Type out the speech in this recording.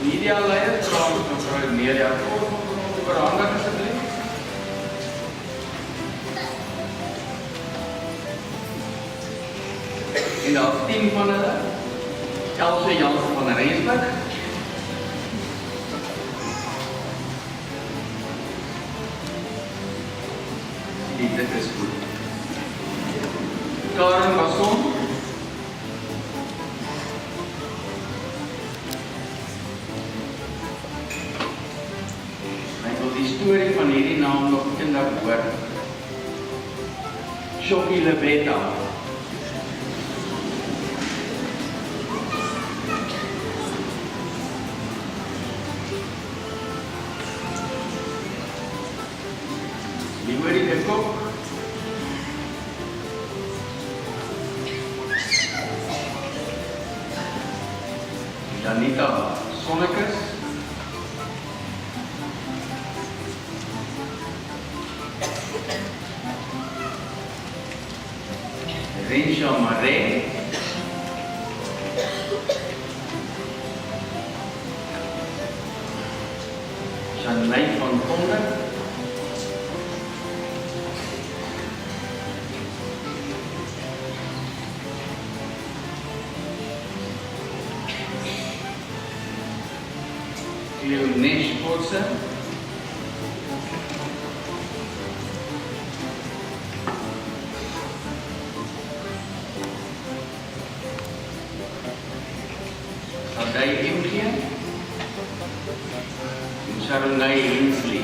media layer from media for on assembly. In the team van Elsie Jansen van Rensburg. Dit is goed. Karen Basson. Ek wil die storie van hierdie naam nog eendag hoor. Shokkie Lebetta. Liberty de Kok. Janita Sonnekes. Rensha Mare. Shanley van Tonder. Leonesh Kotse. Sadai Imtia. Sharonai Hinsley.